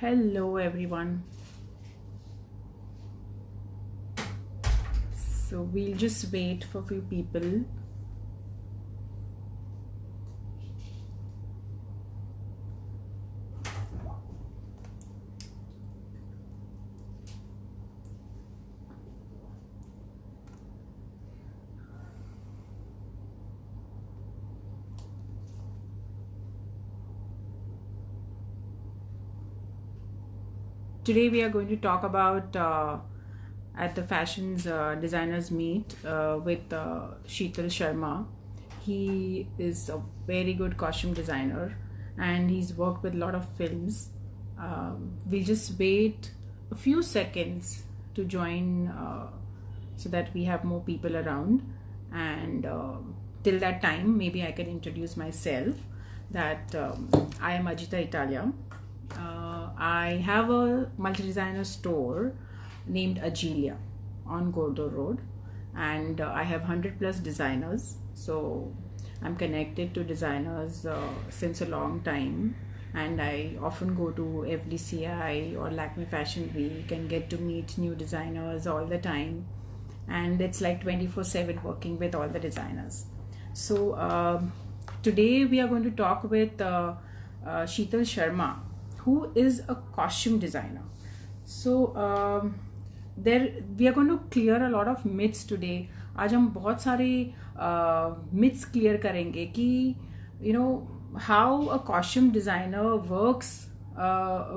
Hello everyone. So we'll just wait for a few people. Today we are going to talk about at the fashions designers meet with Sheetal Sharma. He is a very good costume designer and he's worked with a lot of films. We'll just wait a few seconds to join so that we have more people around. And till that time, maybe I can introduce myself that I am Ajita Italiya. I have a multi-designer store named Ajiliya on Gordo Road, and I have 100 plus designers. So I'm connected to designers since a long time, and I often go to FDCI or Lakme Fashion Week and get to meet new designers all the time. And it's like 24/7 working with all the designers. So today we are going to talk with Sheetal Sharma, who is a costume designer. So there we are going to clear a lot of myths today. आज हम बहुत सारे myths clear करेंगे कि you know how a costume designer works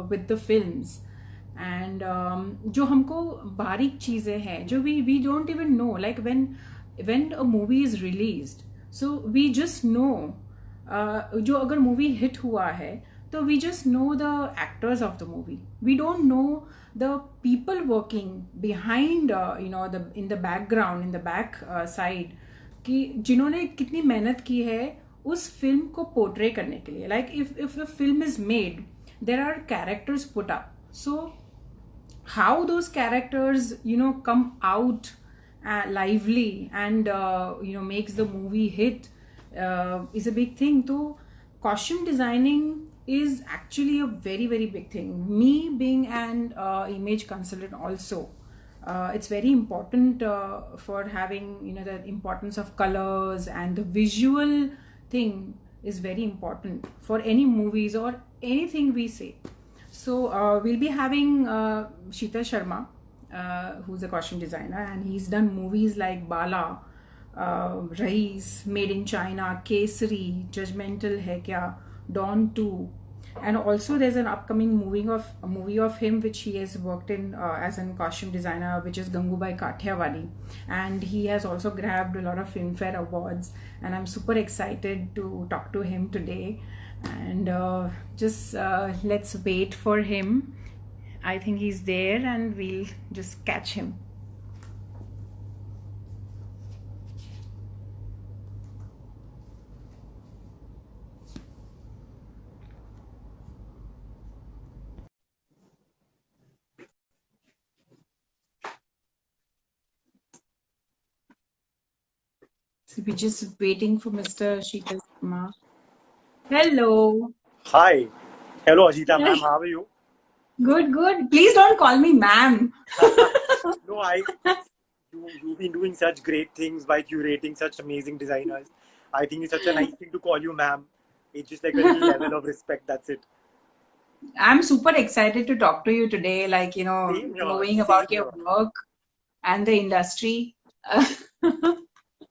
with the films and जो हमको बारीक चीज़ें हैं जो we don't even know, like when a movie is released, so we just know जो अगर movie hit हुआ है so we just know the actors of the movie. We don't know the people working behind, the in the background, in the back side, कि जिन्होंने कितनी मेहनत की है उस फिल्म को पोर्ट्रे करने के लिए. Like if a film is made, there are characters put up. So how those characters come out lively and makes the movie hit is a big thing. So costume designing is actually a very very big thing. Me being an image consultant also, it's very important for having the importance of colors, and the visual thing is very important for any movies or anything we say. So we'll be having Sheetal Sharma, who's a costume designer, and he's done movies like Bala, Raees, Made in China, Kesari, Judgmental Hai Kya, Dawn 2. And also there's an upcoming movie of him which he has worked in as a costume designer, which is Gangubai Kathiawadi, and he has also grabbed a lot of Filmfare Awards, and I'm super excited to talk to him today. And just let's wait for him. I think he's there and we'll just catch him. So we're just waiting for Mr. Sheetal Sharma. Hello. Hi. Hello, Ajita ma'am. How are you? Good, good. Please don't call me ma'am. No, you've been doing such great things by curating such amazing designers. I think it's such a nice thing to call you ma'am. It's just like a little level of respect. That's it. I'm super excited to talk to you today, like, Same here. knowing Same about your here. work and the industry.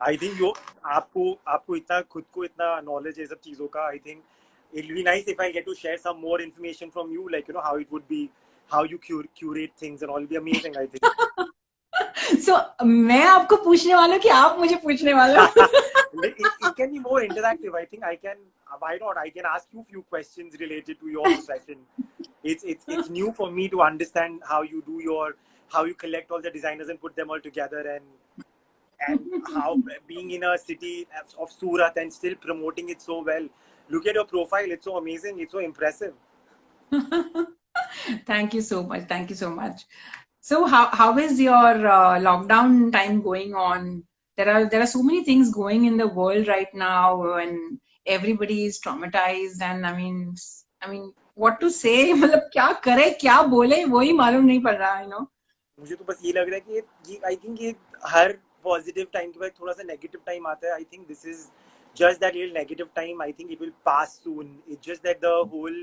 I think आपको इतना खुद को इतना knowledge है सब चीजों का. I think it'll be nice if I get to share some more information from you, like how it would be, how you curate things and all. It'll be amazing, I think. So, मैं आपको पूछने वाला हूँ कि आप मुझे पूछने वाले हो? It can be more interactive. I think why not? I can ask you a few questions related to your profession. It's new for me to understand how you collect all the designers and put them all together, and how being in a city of Surat and still promoting it so well. Look at your profile. It's so amazing. It's so impressive. Thank you so much. Thank you so much. So how is your lockdown time going on? There are so many things going in the world right now, and everybody is traumatized. And I mean, what to say. मतलब क्या करे क्या बोले वही मालूम नहीं पड़ रहा, you know. मुझे तो बस ये लग रहा है कि आई थिंक ये हर पॉजिटिव टाइम के बाद थोड़ा सा नेगेटिव टाइम आता है. I think this is just that little negative time. I think it will pass soon. It's just that the whole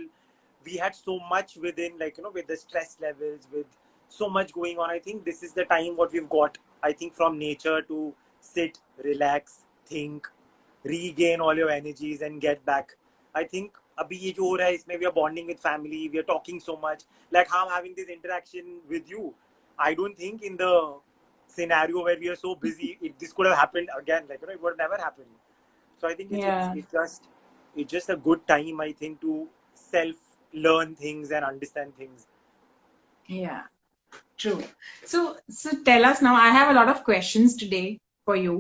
we had so much within, like, you know, with the stress levels, with so much going on. I think this is the time what we've got, I think, from nature to sit, relax, think, regain all your energies and get back. I think अभी ये जो हो रहा है इसमें we are bonding with family, we are talking so much, like how I'm having this interaction with you. I don't think in the scenario where we are so busy, this could have happened again. Like, you know, it would have never happened. So I think Yeah. it's just a good time, I think, to self learn things and understand things. Yeah. True. So tell us now. I have a lot of questions today for you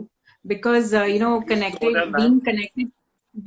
because you know, Please throw them, man.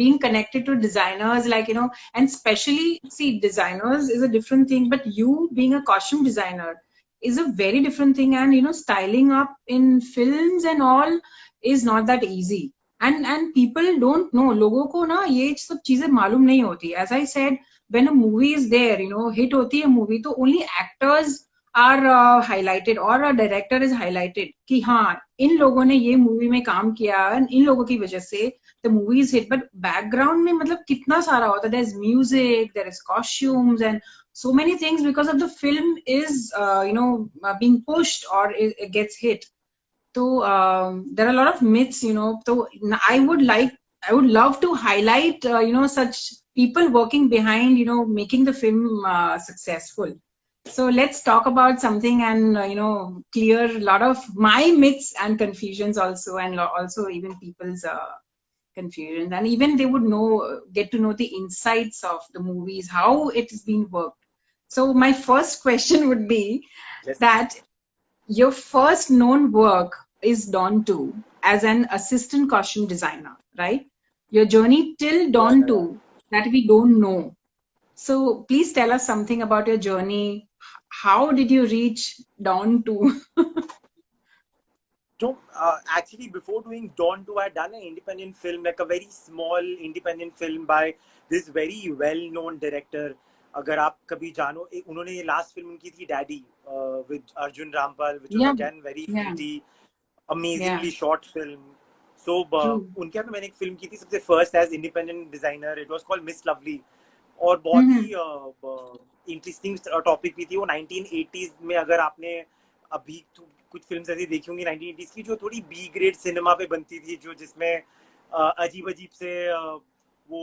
being connected to designers, like, you know, and especially see, designers is a different thing, but you being a costume designer is a very different thing, and you know, styling up in films and all is not that easy. And people don't know. लोगों को ना ये सब चीजें मालूम नहीं होती. As I said, when a movie is there, you know, hit होती है movie, तो only actors are highlighted or a director is highlighted कि हाँ इन लोगों ने ये मूवी में काम किया इन लोगों की वजह से the movie is hit, but background में मतलब कितना सारा होता है. There's music, there is costumes and so many things because of the film is you know, being pushed or it gets hit. So there are a lot of myths, you know. So I would love to highlight, you know, such people working behind, you know, making the film successful. So let's talk about something and you know, clear a lot of my myths and confusions also, and also even people's confusions, and even they would know, get to know the insights of the movies, how it's been worked. So my first question would be Yes. that your first known work is Dawn 2 as an assistant costume designer, right? Your journey till Yeah, Dawn yeah. 2 that we don't know. So please tell us something about your journey. How did you reach Dawn 2? So actually, before doing Dawn 2, I had done an independent film, like a very small independent film by this very well-known director. अगर आप कभी जानो, उन्होंने ये last film की थी daddy with Arjun Rampal, which was Yeah, again very yeah, pretty, yeah, amazingly shot film. So true. उनके यहाँ पे मैंने एक फिल्म की थी सबसे first as independent designer. It was called Miss Lovely. और बहुत Mm-hmm. ही इंटरेस्टिंग टॉपिक भी थी वो. 1980s में अगर आपने अभी तो कुछ फिल्म्स ऐसी देखी होंगी 1980s की जो थोड़ी बी ग्रेड सिनेमा पे बनती थी, जो जिसमें अजीब अजीब से वो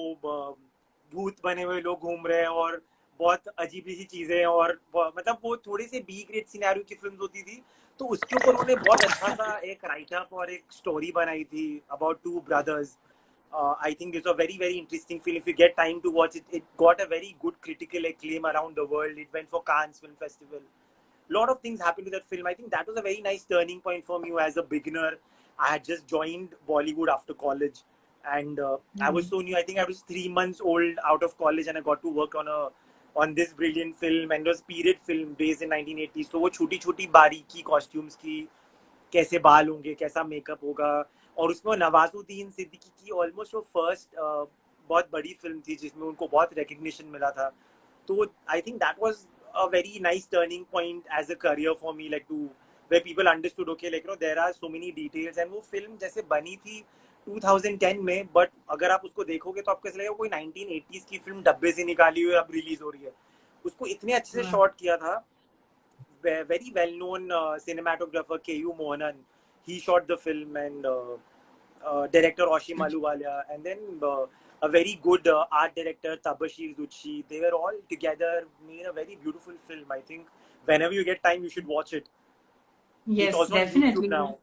भूत बने हुए लोग घूम रहे हैं और बहुत अजीब सी चीजें, और मतलब वो थोड़े से बी ग्रेड सिनेरियो की फिल्म होती थी. तो उसके ऊपर उन्होंने बहुत अच्छा सा एक राइटअप और एक स्टोरी बनाई थी about two brothers. I think it's a very, very interesting film. If you get time to watch it, it got a very good critical acclaim around the world. It went for Cannes Film Festival. A lot of things happened to that film. I think that was a very nice turning point for me as a beginner. I had just joined Bollywood after college, and I was so new. I think I was 3 months old out of college, and I got to work on this brilliant film, and it was period film based in 1980s. So वो छोटी छोटी बारीकी costumes की, कैसे बाल होंगे, कैसा makeup होगा, और उसमें नवाजुद्दीन सिद्दीकी की ऑलमोस्ट वो फर्स्ट बहुत बड़ी फिल्म थी जिसमें उनको बहुत रिकग्निशन मिला था. तो I think that was a very nice turning point as a career for me, like to where people understood, okay, like, you know, there are so many details. and वो film जैसे बनी थी 2010 में, but अगर आप उसको देखोगे तो आपको ऐसा लगेगा कोई 1980s की फिल्म डब्बे से निकाली हुई अब रिलीज हो रही है. उसको इतने अच्छे से शॉट किया था. Very well known cinematographer K.U. Mohanan, he shot the film, and director Oshim Aluwalia, and then a very good art director Tabashir Zuchi. They were all together, made a very beautiful film. I think whenever you get time, you should watch it. It's Yes, also on YouTube definitely. now.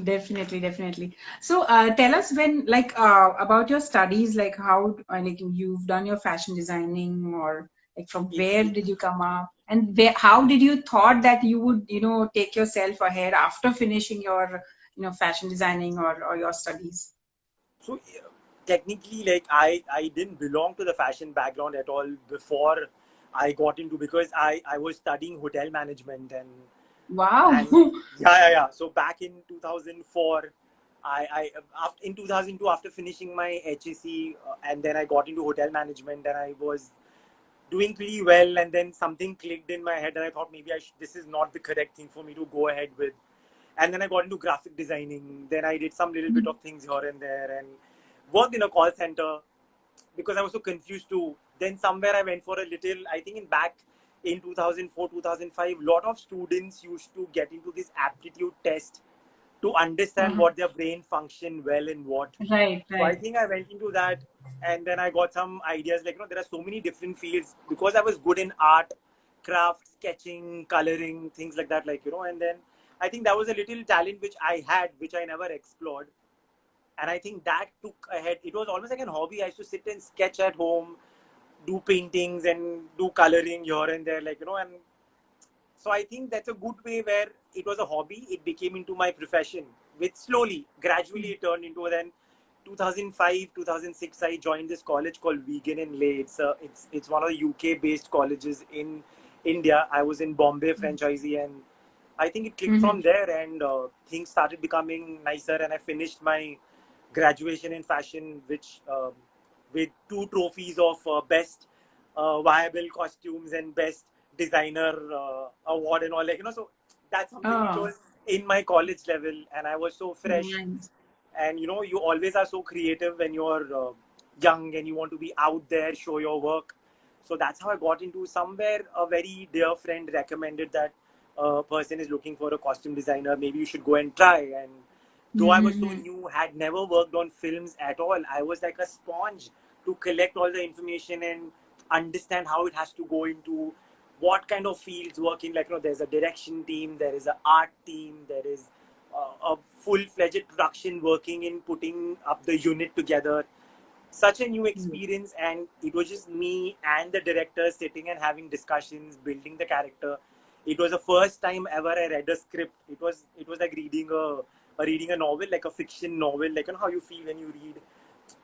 Definitely, definitely. So, tell us when, like, about your studies, like how, like you've done your fashion designing, or like from It's, where it's did you come up, and where, how did you thought that you would, you know, take yourself ahead after finishing your, you know, fashion designing or your studies? so technically, like, I didn't belong to the fashion background at all before I got into, because I was studying hotel management, and Wow. yeah. So back in 2004, in 2002, after finishing my HEC, and then I got into hotel management, and I was doing pretty well, and then something clicked in my head, and I thought maybe this is not the correct thing for me to go ahead with. And then I got into graphic designing. Then I did some little bit of things here and there, and worked in a call center because I was so confused too. Then somewhere I went for a little, I think in 2004, 2005, lot of students used to get into this aptitude test to understand Uh-huh. what their brain function well in what. Right, So I right. think I went into that, and then I got some ideas like, there are so many different fields because I was good in art, craft, sketching, coloring, things like that, and then I think that was a little talent which I had, which I never explored. And I think that took ahead. It was almost like a hobby. I used to sit and sketch at home, do paintings and do coloring here and there, and so I think that's a good way where it was a hobby. It became into my profession, which slowly, gradually it turned into. Then 2005, 2006, I joined this college called Vegan in Leh. It's one of the UK based colleges in India. I was in Bombay franchisee, and I think it clicked Mm-hmm. from there, and things started becoming nicer. And I finished my graduation in fashion, which with two trophies of best viable costumes and best designer award and all, so that's something which Oh, was in my college level, and I was so fresh. nice. And you always are so creative when you're young and you want to be out there, show your work. So that's how I got into. Somewhere a very dear friend recommended that a person is looking for a costume designer, maybe you should go and try. And though I was so Mm-hmm. new, had never worked on films at all, I was like a sponge to collect all the information and understand how it has to go into what kind of fields work in. There's a direction team, there is an art team, there is a full-fledged production working in putting up the unit together. Such a new experience, and it was just me and the director sitting and having discussions, building the character. It was the first time ever I read a script. It was like reading a novel, like a fiction novel, like how you feel when you read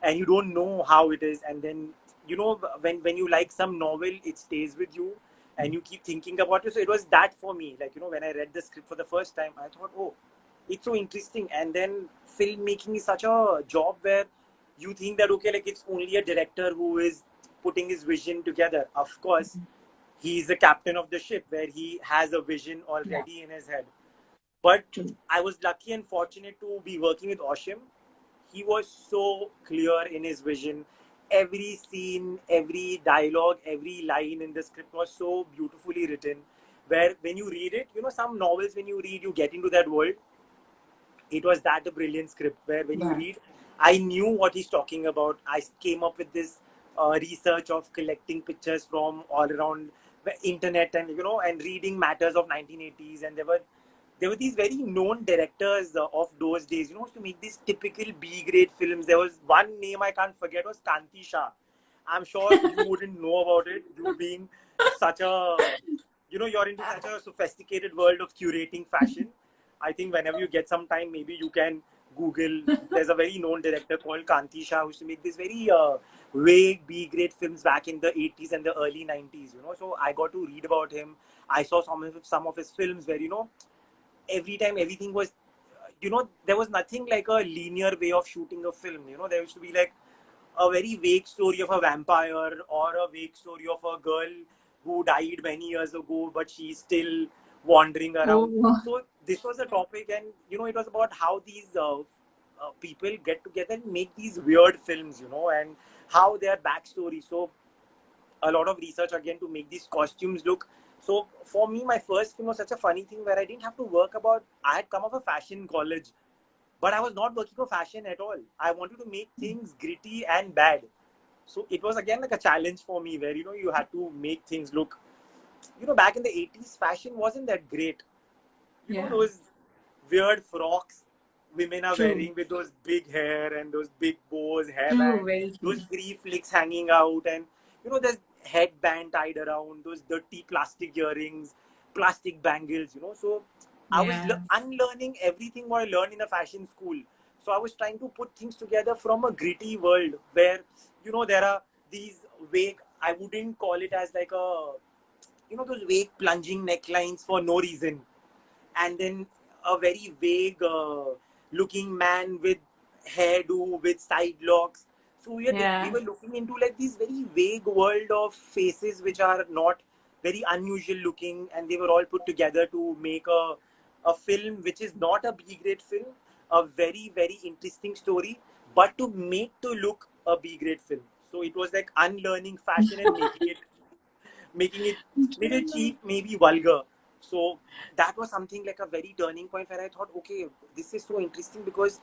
and you don't know how it is. And then when you like some novel, it stays with you and you keep thinking about it. So it was that for me. When I read the script for the first time, I thought, oh, it's so interesting. And then filmmaking is such a job where you think that, okay, like it's only a director who is putting his vision together. Of course, he's the captain of the ship where he has a vision Yeah, already in his head. But true. I was lucky and fortunate to be working with Oshim. He was so clear in his vision. Every scene, every dialogue, every line in the script was so beautifully written. Where when you read it, some novels, when you read, you get into that world. It was that a brilliant script where when you Yeah. read, I knew what he's talking about. I came up with this research of collecting pictures from all around the internet, and and reading matters of 1980s. And there were these very known directors of those days, to make these typical B grade films. There was one name I can't forget, was Kanti Shah. I'm sure you wouldn't know about it, you being such a, you're into such a sophisticated world of curating fashion. I think whenever you get some time, maybe you can Google. There's a very known director called Kanti Shah who used to make these very vague B grade films back in the 80s and the early 90s. So I got to read about him. I saw some of his films where every time everything was, there was nothing like a linear way of shooting a film. There used to be like a very vague story of a vampire or a vague story of a girl who died many years ago, but she's still wandering around. Oh, So this was a topic, and it was about how these people get together and make these weird films, and how their backstory. So a lot of research again to make these costumes look. So for me, my first film was such a funny thing where I didn't have to work about. I had come up a fashion college, but I was not working for fashion at all. I wanted to make things gritty and bad. So it was again like a challenge for me where you had to make things look. Back in the 80s, fashion wasn't that great. yeah. Those weird frocks women are True. wearing with those big hair and those big bows, True. hairband, Very those true. three flicks hanging out, and there's headband tied around, those dirty plastic earrings, plastic bangles. So I was Yeah. unlearning everything what I learned in a fashion school. So I was trying to put things together from a gritty world where there are these vague. I wouldn't call it as like a those vague plunging necklines for no reason, and then a very vague looking man with hairdo, with side locks. So we Yeah. were looking into like this very vague world of faces which are not very unusual looking, and they were all put together to make a film which is not a B grade film, a very very interesting story, but to make to look a B grade film. So it was like unlearning fashion and making it maybe cheap, maybe vulgar. So that was something like a very turning point where I thought, okay, this is so interesting because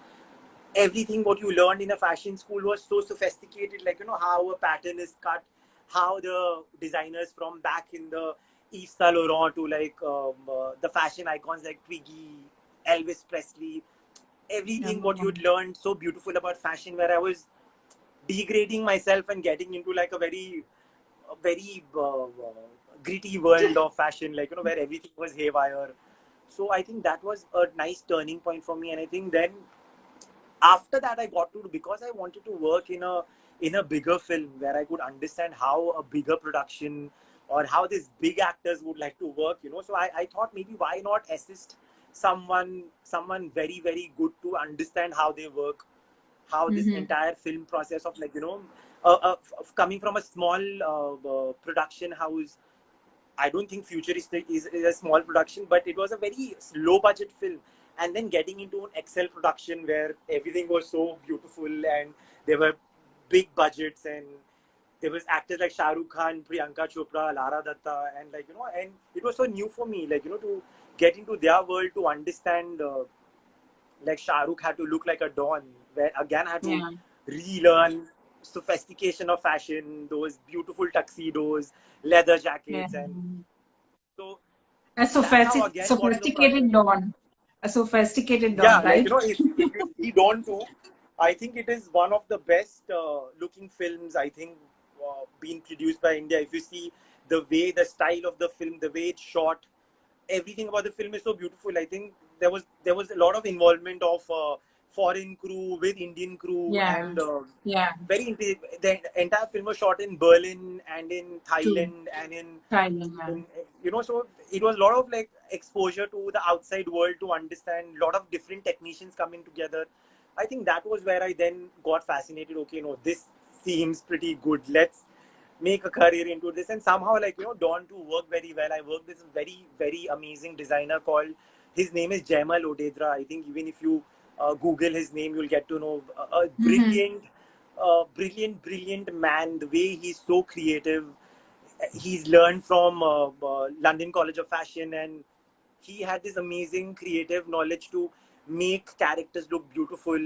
everything what you learned in a fashion school was so sophisticated, like how a pattern is cut, how the designers from back in the Yves Saint Laurent to like the fashion icons like Twiggy, Elvis Presley, everything what Yeah. you'd learned so beautiful about fashion, where I was degrading myself and getting into like a very gritty world of fashion, like where everything was haywire. So I think that was a nice turning point for me, and I think then after that I got to, because I wanted to work in a bigger film where I could understand how a bigger production or how these big actors would like to work. So I thought maybe why not assist someone very very good to understand how they work, how this Mm-hmm. entire film process of like coming from a small production house. I don't think Futuristic is a small production, but it was a very low budget film. And then getting into an Excel production where everything was so beautiful and there were big budgets, and there was actors like Shah Rukh Khan, Priyanka Chopra, Lara Datta, and and it was so new for me, to get into their world, to understand like Shah Rukh had to look like a don, where again I had to Yeah. relearn sophistication of fashion, those beautiful tuxedos, leather Yeah. jackets, and so A that's how again got into the process. sophisticated dawn. A sophisticated dawn, Yeah, right? if you see Dawn 2, I think it is one of the best looking films, I think, being produced by India. If you see the way, the style of the film, the way it's shot, everything about the film is so beautiful. I think there was a lot of involvement of foreign crew with Indian crew, Yeah. and Yeah. the entire film was shot in Berlin and in True. Thailand and Thailand, yeah. so it was a lot of like exposure to the outside world, to understand a lot of different technicians coming together. I think that was where I then got fascinated. Okay, no, this seems pretty good, let's make a career into this. And somehow, Dawn to work very well. I worked with this very very amazing designer called, his name is Jaimal Odedra. I think even if you Google his name, you'll get to know a Mm-hmm. brilliant man. The way he's so creative, he's learned from London College of Fashion, and he had this amazing creative knowledge to make characters look beautiful,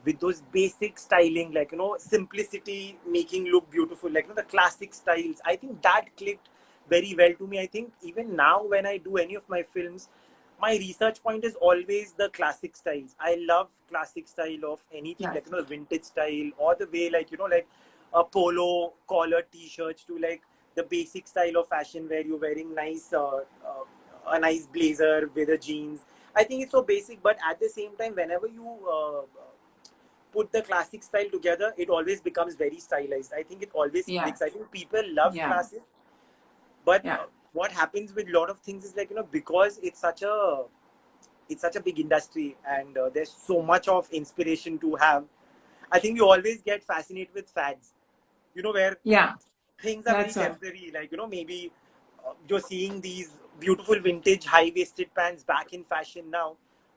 with those basic styling, simplicity, making look beautiful, the classic styles. I think that clicked very well to me. I think even now when I do any of my films, my research point is always the classic styles. I love classic style of anything, Classic. vintage style, or the way, like a polo collar t-shirts, to like the basic style of fashion where you're wearing a nice blazer with a jeans. I think it's so basic, but at the same time, whenever you put the classic style together, it always becomes very stylized. I think it always Yeah. clicks. I think people love Yeah. classic, but Yeah. what happens with a lot of things is, because it's such a big industry, and there's so much of inspiration to have. I think you always get fascinated with fads, where Yeah. things are very That's all. temporary. Maybe you're seeing these beautiful vintage high-waisted pants back in fashion now,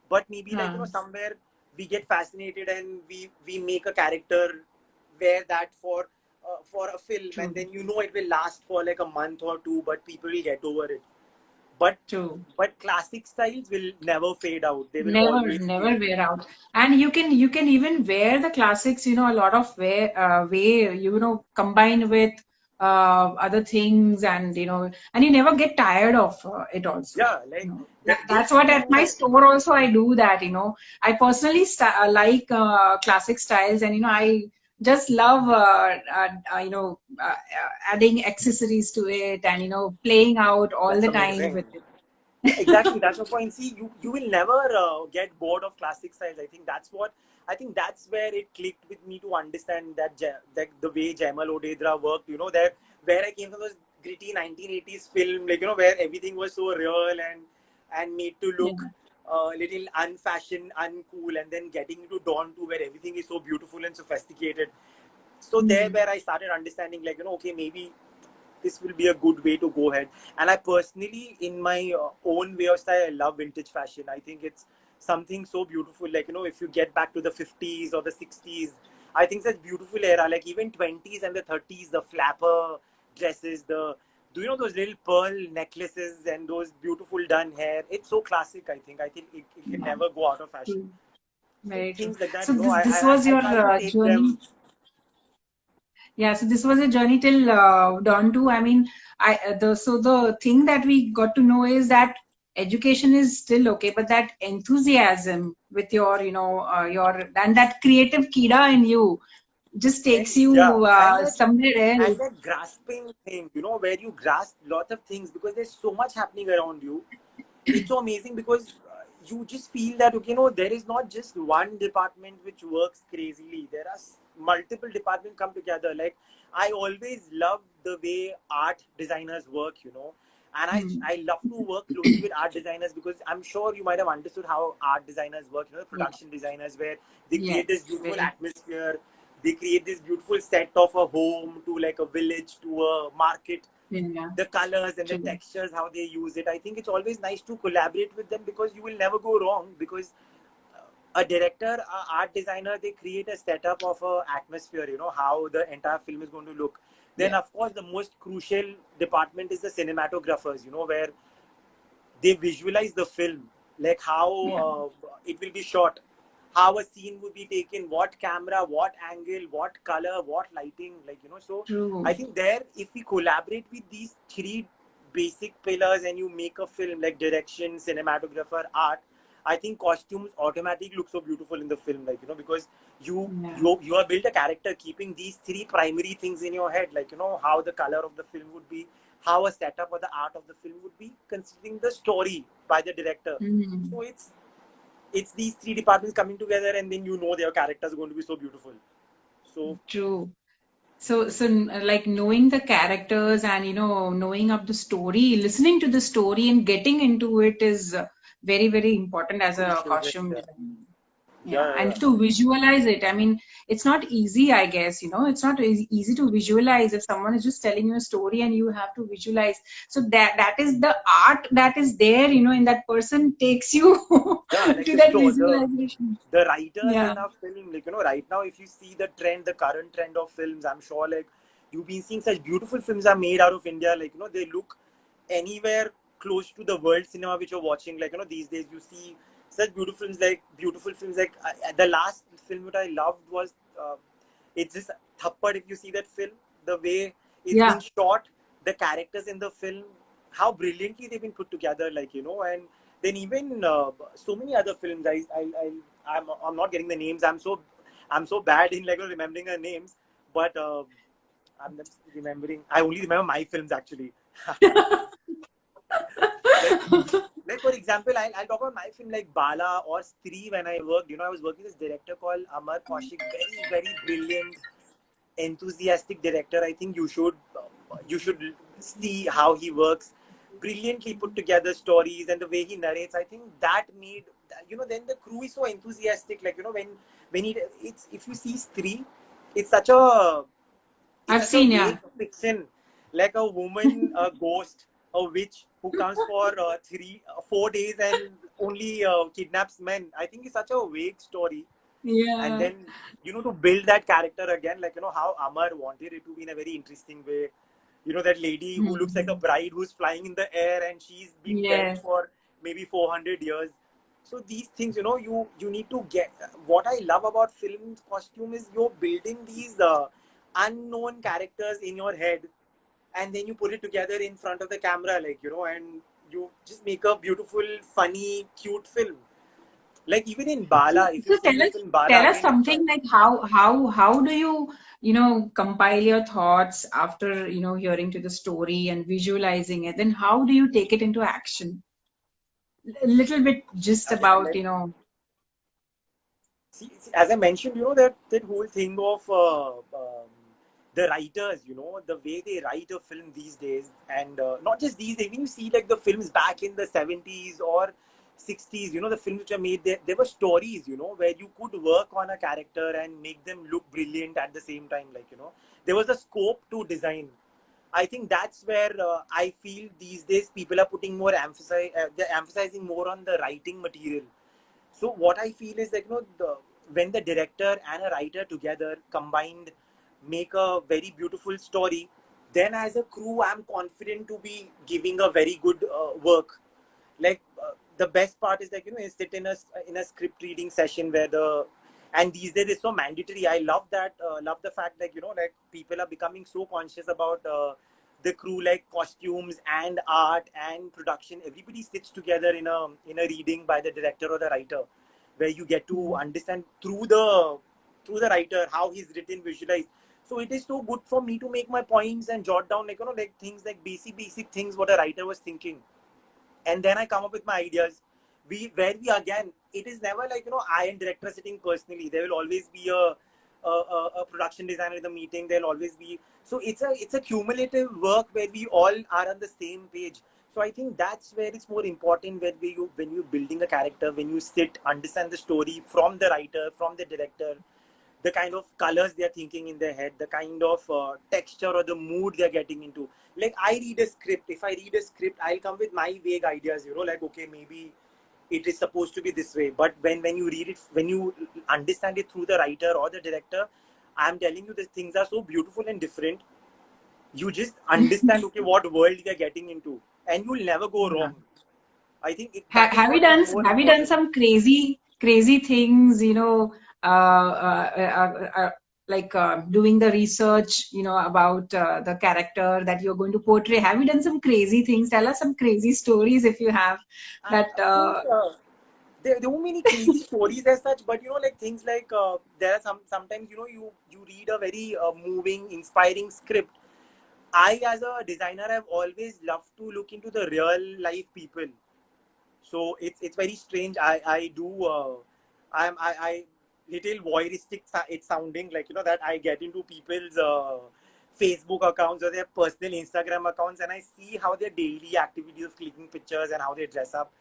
but maybe Yeah. somewhere we get fascinated and we make a character wear that for a film, and True. then it will last for like a month or two, but people will get over it. But True. classic styles will never fade out. They will Never, always never be. wear out. And you can even wear the classics, a lot of way, combine with other things, and and you never get tired of it also. Yeah, That's if what at you my store also I do that. I personally like classic styles, and I just love adding accessories to it, and playing out all that's the time amazing. with it. Yeah, exactly. That's the point. See, you will never get bored of classic styles. I think that's where it clicked with me to understand that the way Jamal Odedra worked. That where I came from, was gritty 1980s film, where everything was so real and made to Yeah. look little unfashioned, uncool, and then getting into Dawn 2 where everything is so beautiful and sophisticated. So there Hmm. where I started understanding, like, okay, maybe this will be a good way to go ahead. And I personally, in my own way of style, I love vintage fashion. I think it's something so beautiful. Like, if you get back to the 50s or the 60s, I think it's a beautiful era. Like even 20s and the 30s, the flapper dresses, do you know those little pearl necklaces and those beautiful done hair? It's so classic, I think. I think it can Yeah. never go out of fashion. True. So Very true. things like that, So this was I your try to take journey. them. Yeah, so this was a journey till Dawn 2. I mean, the thing that we got to know is that education is still okay, but that enthusiasm with your, your and that creative kida in you just takes And yeah, you and that somewhere else. and that grasping thing, where you grasp lot of things because there's so much happening around you. It's so amazing because you just feel that, okay, there is not just one department which works crazily. There are multiple departments come together. Like I always love the way art designers work, and Hmm. I love to work closely with art designers because I'm sure you might have understood how art designers work. The Yeah. production designers where they create this Yes. beautiful Very. atmosphere. They create this beautiful set of a home to like a village to a market, Yeah. the colors and the True. textures, how they use it. I think it's always nice to collaborate with them because you will never go wrong. Because a director, a art designer, they create a setup of a atmosphere. How the entire film is going to look. Then, Yeah. of course, the most crucial department is the cinematographers. Where they visualize the film, like how Yeah. it will be shot, how a scene would be taken, what camera, what angle, what color, what lighting, so I True. think there, if we collaborate with these three basic pillars and you make a film like direction, cinematographer, art, I think costumes automatically look so beautiful in the film, because you Yeah. you are built a character keeping these three primary things in your head, how the color of the film would be, how a setup or the art of the film would be, considering the story by the director. Hmm. So it's these three departments coming together, and then their characters are going to be so beautiful. So True. So, like knowing the characters and knowing of the story, listening to the story and getting into it is very, very important as a crucial, costume yeah, designer. Yeah, yeah, and yeah. to visualize it. I mean, it's not easy, I guess, it's not easy to visualize if someone is just telling you a story and you have to visualize. So that is the art that is there, in that person takes you Yeah, like to the that store, visualization. the writers Yeah. in a film, right now, if you see the trend, the current trend of films, I'm sure like you've been seeing such beautiful films are made out of India. Like, they look anywhere close to the world cinema which you're watching. Like, these days you see such beautiful films like the last film that I loved was it's this Thappad. If you see that film, the way it's been Yeah. shot, the characters in the film, how brilliantly they've been put together, and then even so many other films. I'm not getting the names. I'm so bad in remembering the names, but I'm just remembering. I only remember my films actually. like like for example, I'll talk about my film like Bala or Stree. When I worked, I was working with this director called Amar Kaushik, very very brilliant, enthusiastic director. I think you should see how he works. Brilliantly put together stories and the way he narrates. I think that made then the crew is so enthusiastic. When it's if you see Stree, it's such a it's I've such a seen, yeah. vague fiction, like a woman, a ghost, a witch who comes for 4 days and only kidnaps men. I think it's such a vague story. And Yeah. then to build that character again, how Amar wanted it to be in a very interesting way. That lady who looks like a Hmm. bride who's flying in the air and she's been dead Yes. for maybe 400 years. So these things, you need to get. What I love about film costume is you're building these unknown characters in your head, and then you put it together in front of the camera, and you just make a beautiful, funny, cute film. Like even in So, Bala, if so you've seen the film Bala, tell us again, it's something like how do you compile your thoughts after hearing to the story and visualizing it? Then how do you take it into action? A little bit just about as I mentioned, that whole thing of the writers, the way they write a film these days, and not just these days. When you see like the films back in the 70s or 60s, the films which are made, there were stories, where you could work on a character and make them look brilliant at the same time. Like, there was a scope to design. I think that's where I feel these days people are putting more they're emphasizing more on the writing material. So what I feel is that, when the director and a writer together combined make a very beautiful story, then as a crew, I'm confident to be giving a very good work. Like, the best part is like, is sit in a script reading session where and these days it's so mandatory. I love that, love the fact that, like, people are becoming so conscious about the crew, like costumes and art and production. Everybody sits together in a reading by the director or the writer, where you get to understand through the writer how he's written, visualized. So it is so good for me to make my points and jot down, like, like things like basic things what a writer was thinking, and then I come up with my ideas. We again, it is never like, I and director sitting personally. There will always be a production designer in the meeting. There'll always be, so it's a cumulative work where we all are on the same page. So I think that's where it's more important, when you're building a character, when you sit, understand the story from the writer, from the director, the kind of colors they're thinking in their head, the kind of texture or the mood they're getting into. Like, I read a script. If I read a script, I'll come with my vague ideas, like, okay, maybe it is supposed to be this way. But when you read it, when you understand it through the writer or the director, I'm telling you, these things are so beautiful and different. You just understand, okay, what world they're getting into, and you'll never go Yeah. wrong. I think that is Have you what is done more have you done important. some crazy things, like doing the research, about the character that you're going to portray? Have you done some crazy things? Tell us some crazy stories if you have that. Of course, there were many crazy stories as such, but like things like, there are sometimes, you read a very moving, inspiring script. I, as a designer, have always loved to look into the real life people. So it's very strange. I do I little voyeuristic. It's sounding like, that I get into people's Facebook accounts or their personal Instagram accounts, and I see how their daily activities of clicking pictures and how they dress up.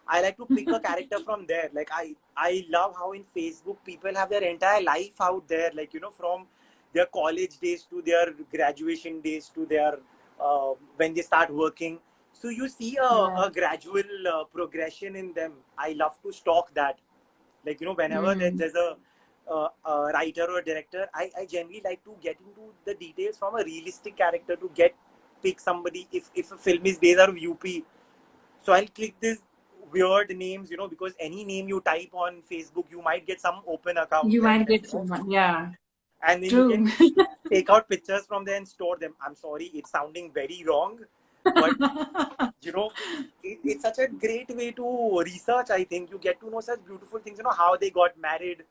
I like to pick a character from there. Like, I love how in Facebook people have their entire life out there. Like, from their college days to their graduation days to their when they start working. So you see Yeah. a gradual progression in them. I love to stalk that. Like, whenever Mm. there's a writer or a director, I generally like to get into the details from a realistic character to pick somebody. If a film is based out of UP, so I'll click this weird names, because any name you type on Facebook, you might get some open account You and, might get someone. Yeah. and then you True. can take out pictures from there and store them. I'm sorry, it's sounding very wrong, but you know it's such a great way to research. I think you get to know such beautiful things, how they got married,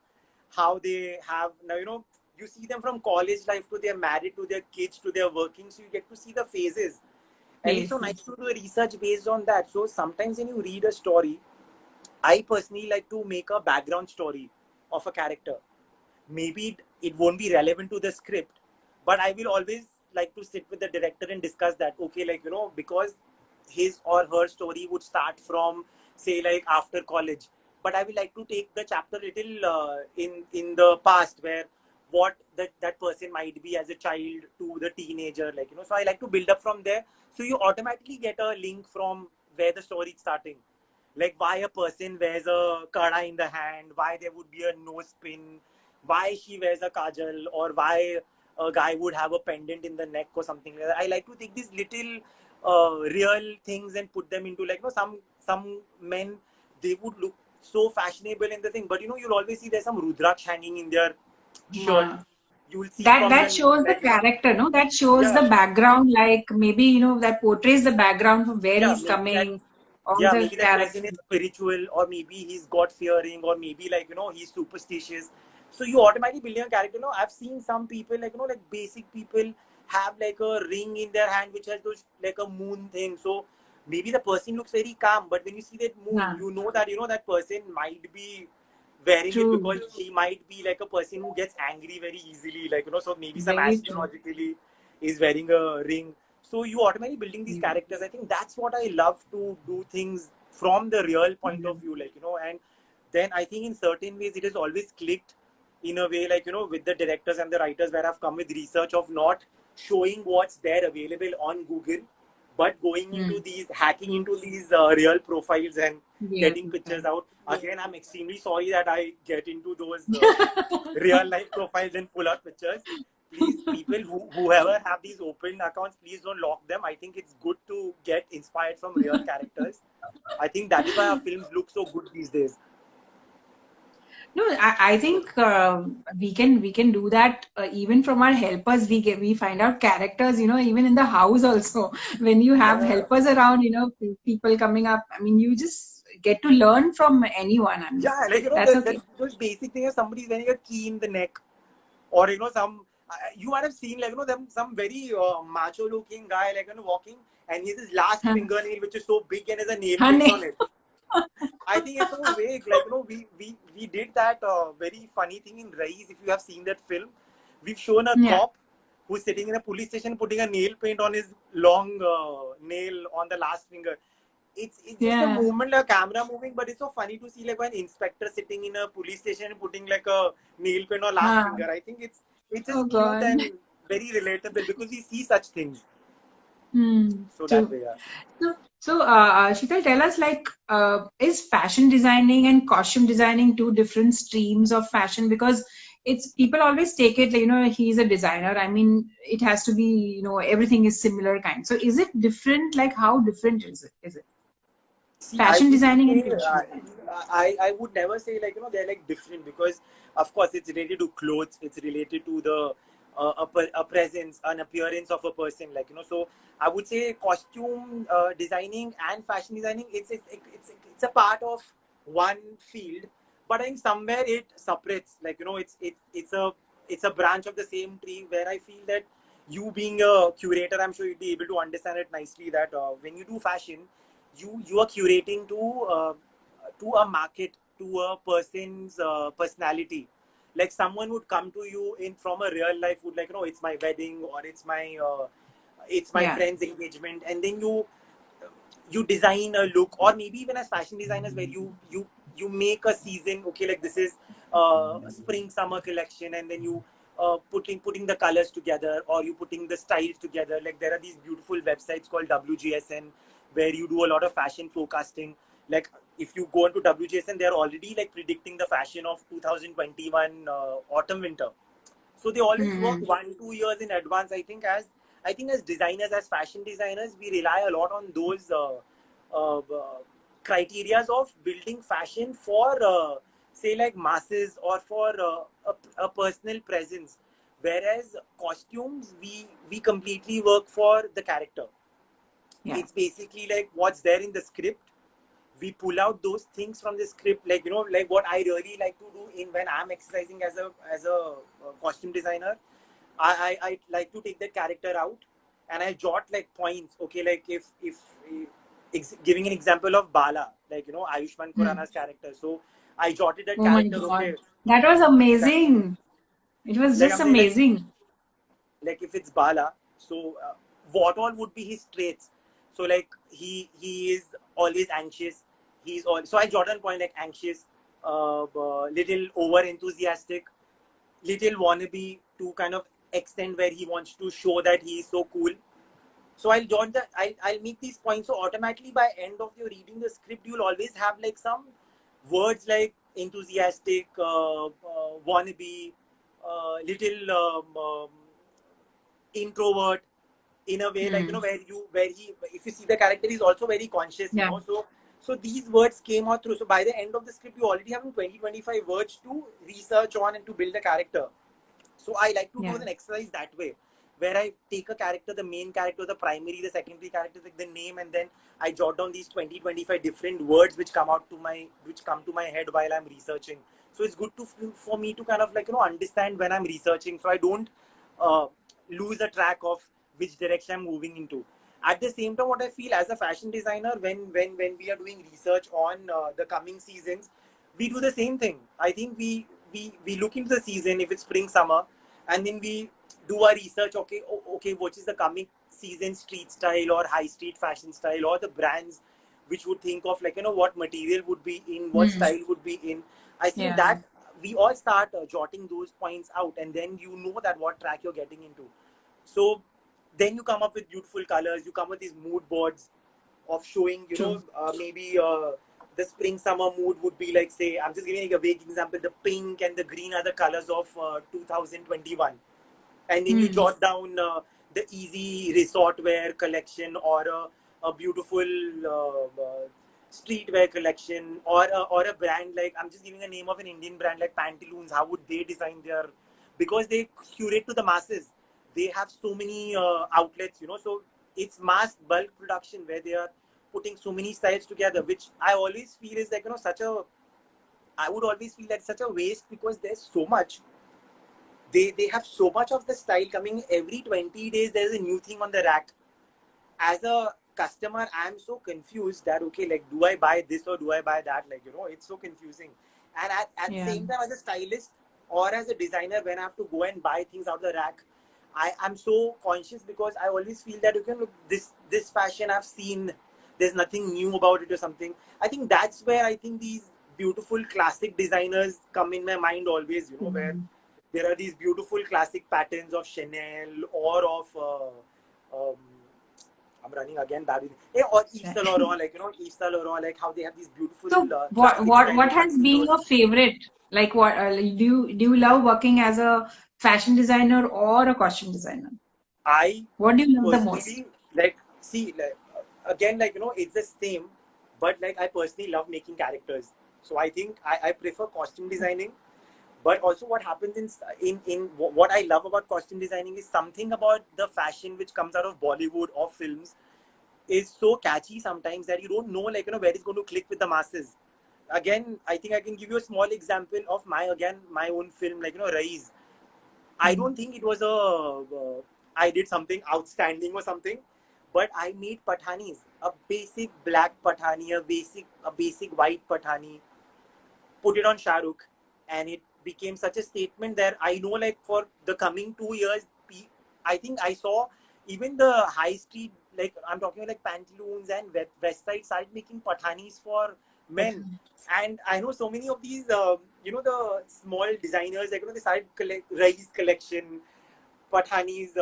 how they have now, you see them from college life to their married to their kids to their working, so you get to see the phases, and it's so nice Faces. to do a research based on that. So sometimes when you read a story, I personally like to make a background story of a character. Maybe it won't be relevant to the script, but I will always like to sit with the director and discuss that. Okay, like, because his or her story would start from, say, like after college, but I will like to take the chapter little in the past, where what that person might be as a child to the teenager, like, so I like to build up from there, so you automatically get a link from where the story is starting. Like, why a person wears a kada in the hand, why there would be a nose pin, why she wears a kajal, or why a guy would have a pendant in the neck or something like that. I like to take these little real things and put them into, like, some men, they would look so fashionable in the thing, but you'll always see there's some rudraksh hanging in their shirt. Yeah. You'll see That from that them, shows the like, character, no? That shows yeah, the background, like maybe, that portrays the background from where yeah, he's maybe that, coming, all yeah, the maybe that person is characters. spiritual, or maybe he's God fearing, or maybe, like, he's superstitious. So you automatically build a character. I've seen some people, like, like basic people have like a ring in their hand which has those, like, a moon thing. So maybe the person looks very calm, but when you see that moon, Yeah, you know that that person might be wearing it true. because he might be like a person who gets angry very easily, like, so maybe some Very true. astrologically is wearing a ring. So you automatically building these characters. I think that's what I love, to do things from the real point of view, like, and then I think in certain ways it has always clicked in a way, like, with the directors and the writers, where I've come with research of not showing what's there available on Google, but going into these, hacking into these real profiles and Yeah. getting pictures out. Again, I'm extremely sorry that I get into those real life profiles and pull out pictures. Please, people whoever have these open accounts, please don't lock them. I think it's good to get inspired from real characters. I think that is why our films look so good these days. No, I think we can do that even from our helpers. We find out characters, even in the house also. When you have Yeah. helpers around, people coming up. I mean, you just get to learn from anyone. I mean, Yeah, like, that's okay. those basic things. Somebody's wearing a key in the neck, or some you might have seen, like, them, some very macho looking guy, like, walking, and he has his last Huh. fingernail which is so big and has a nail paint Honey. on it. I think it's so vague. Like, we did that very funny thing in Rais. If you have seen that film, we've shown a Yeah. cop who's sitting in a police station putting a nail paint on his long nail on the last finger. It's just a Yeah. movement, like a camera moving, but it's so funny to see, like, an inspector sitting in a police station and putting like a nail paint on last Huh. finger. I think it's Oh just cute God. and very relatable because we see such things. So that True. way, yeah. So, Sheetal, tell us, like, is fashion designing and costume designing two different streams of fashion? Because it's people always take it, like, he's a designer. I mean, it has to be, everything is similar kind. So, is it different? Like, how different is it? Is it See, I fashion wouldn't designing and say, costume? I would never say, like, they're like different, because of course it's related to clothes, it's related to the a presence, an appearance of a person, like, so I would say costume designing and fashion designing, it's a part of one field, but I think somewhere it separates, like, it's a branch of the same tree, where I feel that you being a curator, I'm sure you'd be able to understand it nicely, that when you do fashion, you are curating to a market, to a person's personality. Like, someone would come to you in from a real life, would, like, it's my wedding, or it's my Yeah. friend's engagement, and then you design a look, or maybe even as fashion designers, where you make a season, okay, like, this is spring summer collection, and then you putting the colors together, or you putting the styles together. Like, there are these beautiful websites called WGSN, where you do a lot of fashion forecasting. Like, if you go into WGSN, they're already, like, predicting the fashion of 2021 autumn winter. So they always work Hmm. 1-2 years in advance. I think as designers, as fashion designers, we rely a lot on those criterias of building fashion for say, like, masses, or for a personal presence. Whereas costumes, we completely work for the character. Yeah. It's basically like what's there in the script. We pull out those things from the script, like, like what I really like to do in when I'm exercising as a costume designer. I like to take that character out, and I jot, like, points. Okay, like, if giving an example of Bala, like, Ayushman Hmm. Khurrana's character. So I jotted that Oh my character. God. Okay, That was that, amazing. It was like, just I'm saying, amazing. like if it's Bala, so what all would be his traits? So, like, he is always anxious. He's all, so I jot on point, like, anxious, little over enthusiastic, little wannabe, to kind of extent where he wants to show that he is so cool. So I'll jot that. I'll make these points. So automatically, by end of your reading the script, you'll always have, like, some words like enthusiastic, wannabe, little introvert, in a way, like, Hmm. where he, if you see the character, he's also very conscious, Yeah. so these words came out through. So by the end of the script, you already have 20-25 words to research on and to build a character. So I like to do Yeah. an exercise that way, where I take a character, the main character, the primary, the secondary character, like the name, and then I jot down these 20-25 different words which come to my head while I'm researching. So it's good for me to kind of, like, understand when I'm researching, so I don't uh, lose a track of which direction I'm moving into. At the same time, what I feel as a fashion designer, when we are doing research on the coming seasons, we do the same thing. I think we look into the season, if it's spring summer, and then we do our research. Okay, okay, what is the coming season street style or high street fashion style, or the brands which would think of like, what material would be in, what style would be in. I think Yeah. that we all start jotting those points out, and then you know that what track you're getting into. So then you come up with beautiful colors, you come with these mood boards of showing, True. maybe the spring summer mood would be like, say, I'm just giving like a vague example, the pink and the green are the colors of 2021. And then you jot down the easy resort wear collection, or a beautiful streetwear collection, or a brand like, I'm just giving a name of an Indian brand like Pantaloons. How would they design their, because they curate to the masses, they have so many outlets, so it's mass bulk production where they are putting so many styles together, which I always feel is like, such a, I would always feel that such a waste, because there's so much, they have so much of the style coming every 20 days. There's a new thing on the rack. As a customer, I'm so confused that, okay, like, do I buy this or do I buy that? Like, it's so confusing. And at the Yeah. same time, as a stylist or as a designer, when I have to go and buy things out of the rack, I'm so conscious, because I always feel that, okay, look, this fashion I've seen, there's nothing new about it or something. I think that's where I think these beautiful classic designers come in my mind always, where there are these beautiful classic patterns of Chanel or of I'm running again bad. Yeah, or Yves Saint Laurent, like, Yves Saint Laurent, like how they have these beautiful So what classic what style what has been tuxedos. your favorite? Like what do you love working as a fashion designer or a costume designer? I What do you love the most? personally like, see, like, again, like, it's the same, but like, I personally love making characters. So I think I prefer costume designing. But also, what happens in what I love about costume designing is something about the fashion which comes out of Bollywood or films is so catchy sometimes that you don't know, like, where it's going to click with the masses. Again, I think I can give you a small example of my own film, like, Rais. I don't think it was I did something outstanding or something, but I made Pathanis, a basic black Pathani, a basic white Pathani, put it on Shahrukh, and it became such a statement that I know, like, for the coming 2 years, I think I saw even the high street, like, I'm talking like Pantaloons and West Side started making Pathanis for men. And I know so many of these, the small designers, like, they started Rais collection, Pathanis,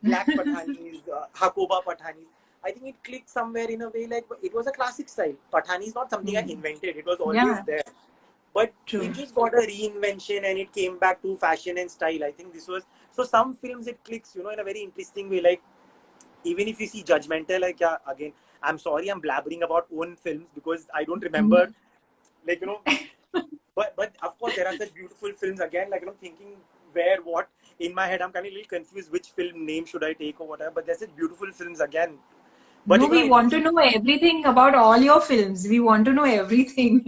black Pathanis, Hakoba Pathanis. I think it clicked somewhere in a way, like, it was a classic style. Pathani is not something I invented, it was always Yeah, there. But true. it just got a reinvention and it came back to fashion and style. I think this was, so some films it clicks, in a very interesting way. Like, even if you see Judgmental, like, yeah, again, I'm sorry, I'm blabbering about own films because I don't remember, like, but of course there are such beautiful films again, like, thinking where what in my head, I'm kind of a little confused which film name should I take or whatever, but there's such beautiful films again. But No, we if you want to see, know everything about all your films. We want to know everything.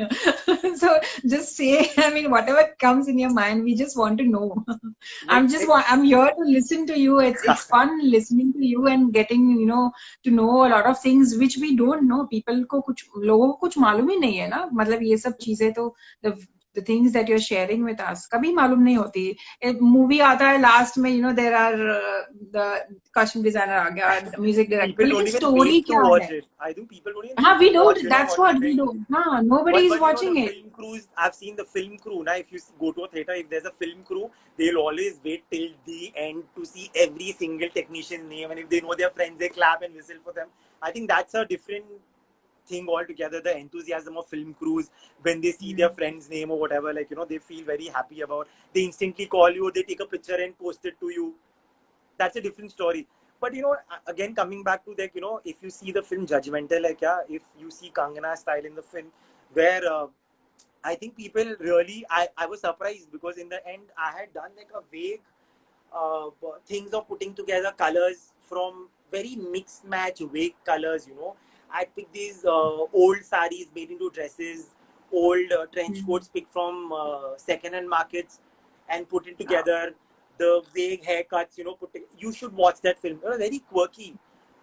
So just say, I mean, whatever comes in your mind, we just want to know. like I'm here to listen to you. It's fun listening to you and getting, to know a lot of things which we don't know. People को कुछ लोगों को कुछ मालूम ही नहीं है ना. मतलब ये सब चीजें तो the things that you're sharing with us कभी मालूम नहीं होती. एक मूवी आता है लास्ट में, there are the costume designer आ गया, music director, people लेकिन don't even story wait to क्या watch है? it. I think people don't even हाँ, wait we to watch, don't. That's what we what we bring. do. हाँ, nobody is But the watching it. film crews, I've seen the film crew. Now, if you go to a theater, if there's a film crew, they'll always wait till the end to see every single technician's name. And if they know their friends, they clap and whistle for them. I think that's a different thing altogether. The enthusiasm of film crews when they see their friend's name or whatever, like, they feel very happy about. They instantly call you, they take a picture and post it to you. That's a different story. But again, coming back to that, if you see the film Judgmental, like, yeah, if you see Kangana style in the film, where I think people really, I was surprised because in the end, I had done like a vague things of putting together colors from very mixed match, vague colors. I picked these old saris made into dresses, old trench coats picked from second-hand markets and put it together. The vague haircuts, you should watch that film. It was very quirky,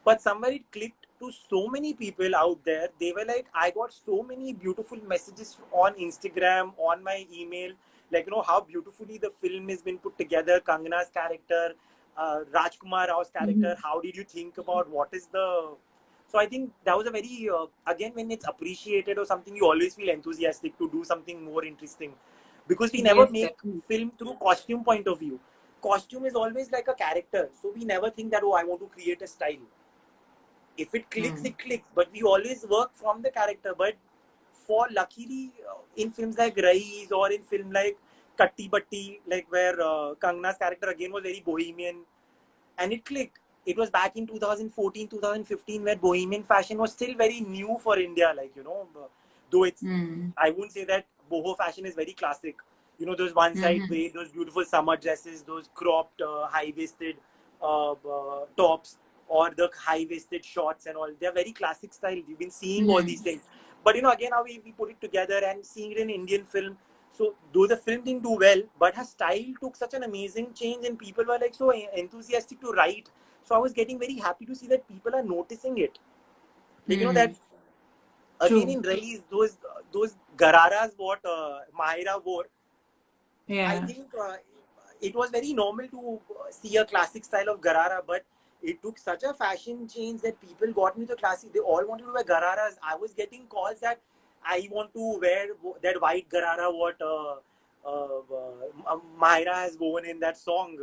but somewhere it clicked to so many people out there. They were like, I got so many beautiful messages on Instagram, on my email, like, how beautifully the film has been put together, Kangana's character. Rajkumar Rao's character? How did you think about what is the? So I think that was a very again, when it's appreciated or something, you always feel enthusiastic to do something more interesting, because we never Yes, make definitely. film through costume point of view. Costume is always like a character, so we never think that, oh, I want to create a style. If it clicks, Hmm. it clicks, but we always work from the character. But for luckily, in films like Rais or in film like Katti Batti, like where Kangna's character again was very bohemian, and it clicked. It was back in 2014, 2015, where bohemian fashion was still very new for India. Like, though it's, Hmm. I wouldn't say that boho fashion is very classic. Those one side Hmm. way, those beautiful summer dresses, those cropped, high waisted tops, or the high waisted shorts and all. They're very classic style. You've been seeing all these Hmm. things. But again, how we put it together and seeing it in Indian film. So though the film didn't do well, but her style took such an amazing change, and people were like so enthusiastic to write. So I was getting very happy to see that people are noticing it. Like, that Hmm. again True. in Rais, those gararas what Mahira wore. I Yeah. think it was very normal to see a classic style of garara, but it took such a fashion change that people got into the classic. They all wanted to wear gararas. I was getting calls that I want to wear that white garara what Mahira has worn in that song.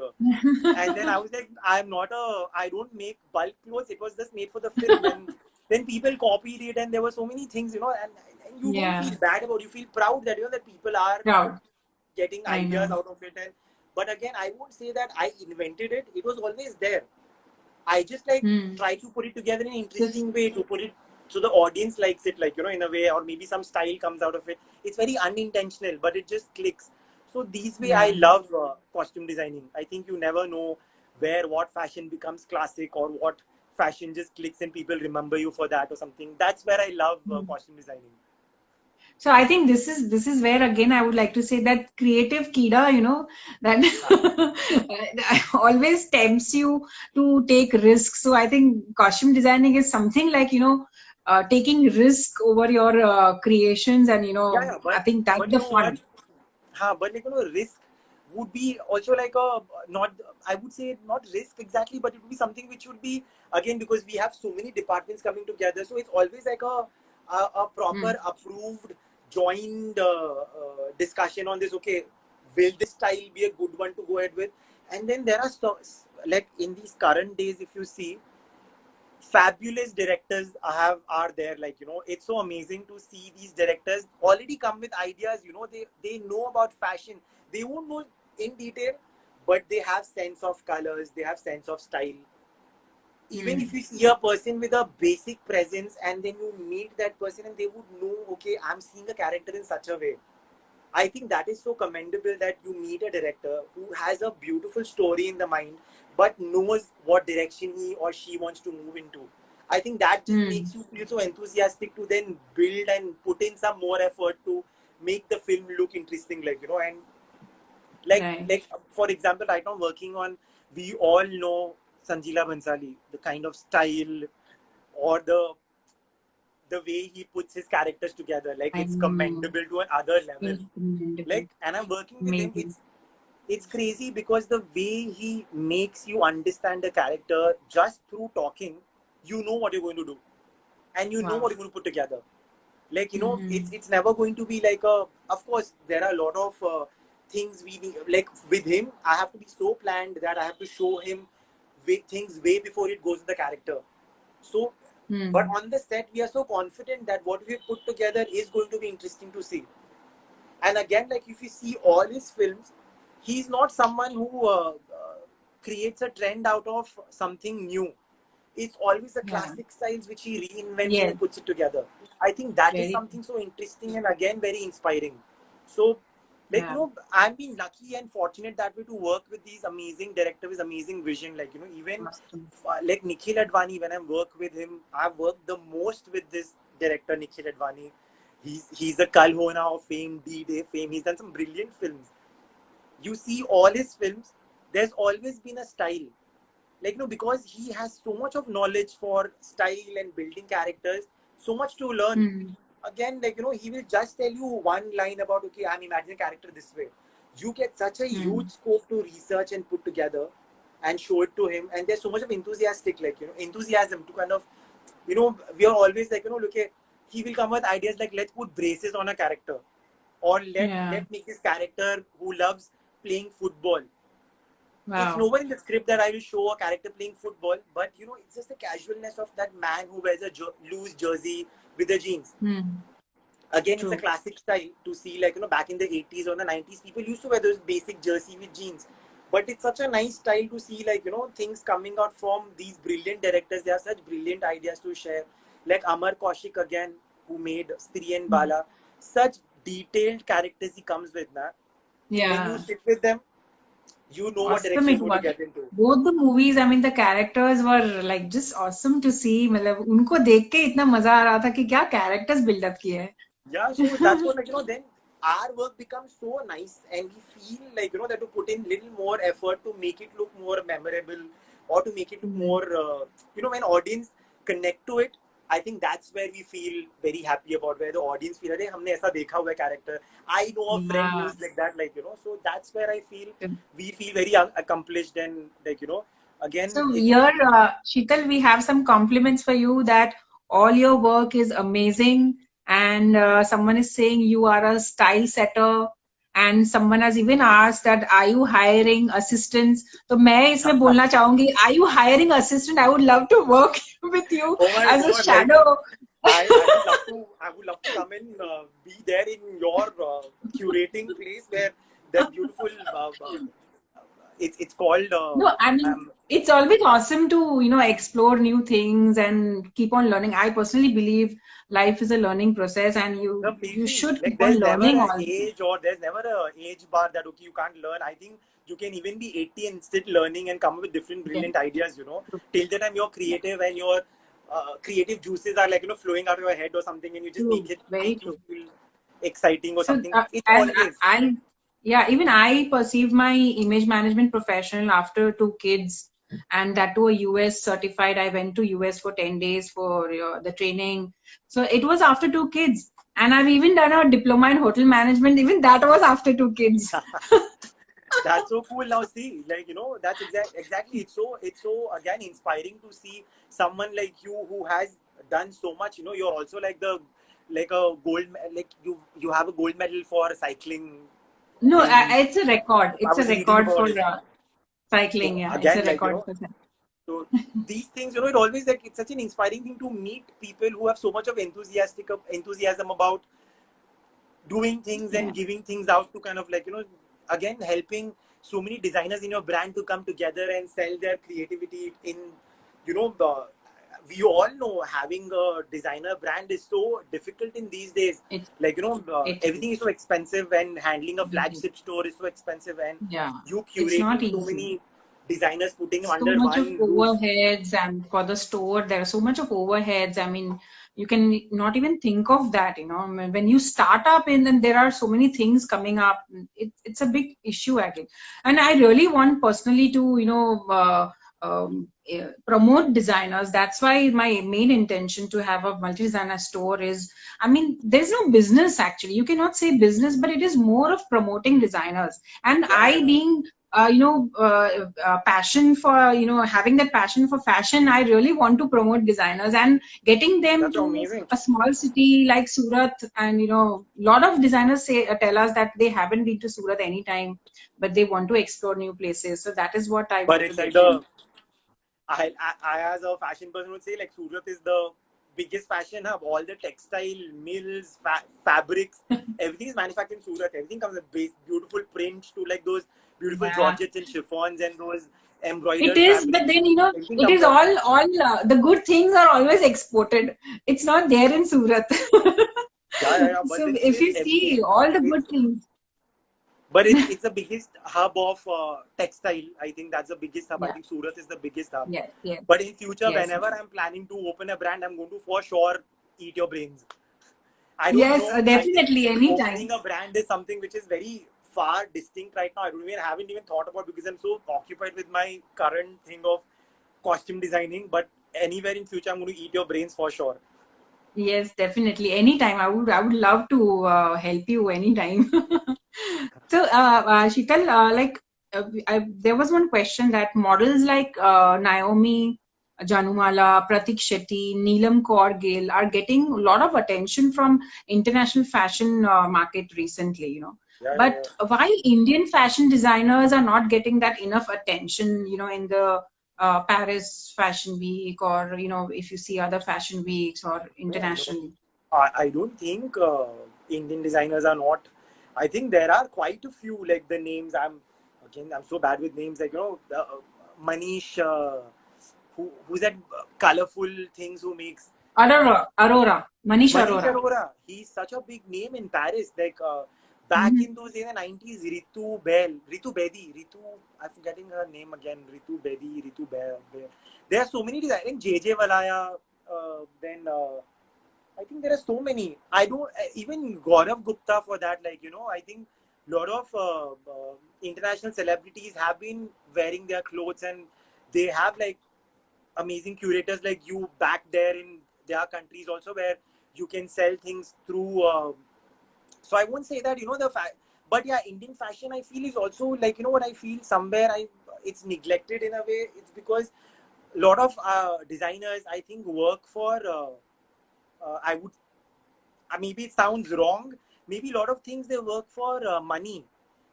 And then I was like, I don't make bulk clothes. It was just made for the film. And then people copied it, and there were so many things, and you don't Yeah. feel bad about it. You feel proud that, that people are Proud. getting I ideas know. out of it. And but again, I won't say that I invented it. It was always there. I just like Hmm. try to put it together in an Just interesting way to put it so the audience likes it, like, in a way, or maybe some style comes out of it. It's very unintentional, but it just clicks. So these way I yeah. love costume designing. I think you never know where what fashion becomes classic, or what fashion just clicks and people remember you for that or something. That's where I love Hmm. costume designing. So I think this is where again I would like to say that creative kida, that always tempts you to take risks. So I think costume designing is something like taking risk over your creations, and Yeah, yeah, I but think that's you the know what? fun. But like, risk would be also like a not. I would say not risk exactly, but it would be something which would be, again, because we have so many departments coming together. So it's always like a proper Mm. approved joined discussion on this. Okay, will this style be a good one to go ahead with? And then there are like in these current days, if you see, fabulous directors are there. Like, it's so amazing to see these directors already come with ideas. They know about fashion. They won't know in detail, but they have sense of colors, they have sense of style. Even if Mm. you see a person with a basic presence, and then you meet that person, and they would know, okay, I'm seeing a character in such a way. I think that is so commendable, that you meet a director who has a beautiful story in the mind, but knows what direction he or she wants to move into. I think that just Mm. makes you feel so enthusiastic to then build and put in some more effort to make the film look interesting, and Right. for example, right now I'm working on, we all know Sanjila Bhansali, the kind of style, or the way he puts his characters together, like I it's know. commendable to another level. It's commendable. Like, and I'm working with him. Amazing. It's crazy, because the way he makes you understand the character just through talking, you know what you're going to do, and you know what Wow. you're going to put together. Like, Mm-hmm. it's never going to be like a. Of course, there are a lot of things we need. Like with him, I have to be so planned that I have to show him things way before it goes to the character. So, but Mm. on the set, we are so confident that what we put together is going to be interesting to see. And again, like if you see all his films, he's not someone who creates a trend out of something new. It's always the Yeah. classic styles which he reinvents and he Yes. puts it together. I think that is Very. something so interesting, and again very inspiring. So, like, Yeah. I've been lucky and fortunate that way to work with these amazing directors with amazing vision. Like, even Awesome. like Nikhil Advani, when I work with him, I've worked the most with this director, Nikhil Advani. He's a Kalhona of fame, D-Day fame. He's done some brilliant films. You see all his films, there's always been a style. Like, because he has so much of knowledge for style and building characters, so much to learn. Mm. Again, like, he will just tell you one line about, okay, I'm imagining a character this way. You get such a huge Mm. scope to research and put together. and show it to him. And there's so much of enthusiasm to kind of, we are always like, look at, he will come with ideas like, let's put braces on a character, or Yeah. let make this character who loves playing football. It's Wow. nowhere in the script that I will show a character playing football, but it's just the casualness of that man who wears a loose jersey with the jeans. Hmm. Again, it's a True. classic style to see, like, back in the 80s or the 90s, people used to wear those basic jersey with jeans. But it's such a nice style to see, like, things coming out from these brilliant directors. They have such brilliant ideas to share. Like Amar Kaushik again, who made Stri and Hmm. Bala. Such detailed characters he comes with, na. When you Yeah. sit with them, you know what Awesome direction it you're going to was. get into. Both the movies, I mean, the characters were like just awesome to see. मतलब उनको देख के इतना मजा आ रहा था कि क्या characters build up किए Yeah, so that's what, like, then our work becomes so nice, and we feel like, that to put in little more effort to make it look more memorable, or to make it look हैं. more, when audience connect to it. I think that's where we feel very happy about, where the audience feel, "Arey, हमने ऐसा देखा हुआ है character. I know a friend Yeah. who's like that," like, so that's where I feel we feel very accomplished, and, like, again, So it's here, Sheetal, we have some compliments for you that all your work is amazing, and someone is saying you are a style setter, and someone has even asked that are you hiring assistants? तो मैं इसमें बोलना चाहूंगी, are you hiring assistant? I would love to work with you oh my as a god, like, shadow. I would love to come and be there in your curating place where that beautiful it's called No, I mean, it's always awesome to, explore new things and keep on learning. I personally believe life is a learning process and you completely, should keep like, on there's never learning an all the time. age, or there's never a age bar that, okay, you can't learn. I think you can even be 80 and still learning and come up with different Yeah, brilliant ideas, true. till the time you're creative and your creative juices are, like, flowing out of your head or something, and you just True. Very make you true. feel exciting or So, something. It's as always yeah, even I perceive my image management professional after two kids, and that to a US certified. I went to US for 10 days for the training. So it was after two kids. And I've even done a diploma in hotel management. Even that was after two kids. that's so cool. Now see, like, that's exactly, it's so again inspiring to see someone like you who has done so much. You're also like a like you have a gold medal for cycling. No, In it's a record. I It's a was reading record about for it. cycling. So Yeah, it's a again, like, record for so these things, it always, like, it's such an inspiring thing to meet people who have so much of enthusiasm about doing things yeah. and giving things out to kind of, like, again, helping so many designers in your brand to come together and sell their creativity in, the we all know having a designer brand is so difficult in these days. It Like, it is. everything is so expensive, and handling a Indeed. flagship store is so expensive, and Yeah, you it's not curating so easy. many designers, putting them So under much of one roof. overheads, and for the store there are so much of overheads. I mean, you can not even think of that. When you start up and then there are so many things coming up, it's a big issue again. And I really want personally to promote designers. That's why my main intention to have a multi-designer store is, I mean, there's no business actually, you cannot say business, but it is more of promoting designers. And Yeah, I yeah. being passion for, having that passion for fashion, I really want to promote designers and getting them That's to amazing. a small city like Surat. And lot of designers say tell us that they haven't been to Surat anytime, but they want to explore new places. So that is what I But want to it's like get them. I as a fashion person would say, like, Surat is the biggest fashion hub. All the textile mills, fabrics, everything is manufactured in Surat. Everything comes with beautiful prints to, like, those beautiful Yeah, georgettes and chiffons and those it embroidered is, but fabrics. then Everything it comes is out. all the good things are always exported. It's not there in Surat. Yeah, yeah, yeah. But So the thing if is, you see everything all the it's good things, it's the biggest hub of textile. I think that's the biggest hub. I yeah, think Surat is the biggest hub. yes, yes, But in future, yes, whenever I'm planning to open a brand, I'm going to for sure eat your brains. I don't yes, know. I think definitely, anytime. opening a brand is something which is very far distinct right now. Haven't even thought about, because I'm so occupied with my current thing of costume designing. But anywhere in future, I'm going to eat your brains for sure. Yes, definitely. Anytime. I would love to help you anytime. So, Sheetal, like there was one question that models like Naomi Janumala, Pratik Shetty, Neelam Kaur Gill are getting a lot of attention from international fashion market recently, you know. Yeah, But why Indian fashion designers are not getting that enough attention, you know, in the Paris Fashion Week, or, you know, if you see other fashion weeks or no. internationally? I don't think Indian designers are not. I think there are quite a few, like the names. I'm so bad with names. Like, Manish, who's that colorful things who makes Aurora, Manish Manish Arora. Arora. He's such a big name in Paris. Like back Mhm. in those days, in the 90s, Ritu Bedi, I'm forgetting her name again. Ritu Bedi, Ritu Bell. There are so many designers. I think JJ Valaya. Then I think there are so many. I don't even Gaurav Gupta for that. Like, I think a lot of international celebrities have been wearing their clothes, and they have like amazing curators like you back there in their countries also, where you can sell things through. So I won't say that but yeah, Indian fashion I feel is also like, what I feel somewhere it's neglected in a way. It's because a lot of designers I think work for. I would maybe it sounds wrong. Maybe a lot of things they work for money.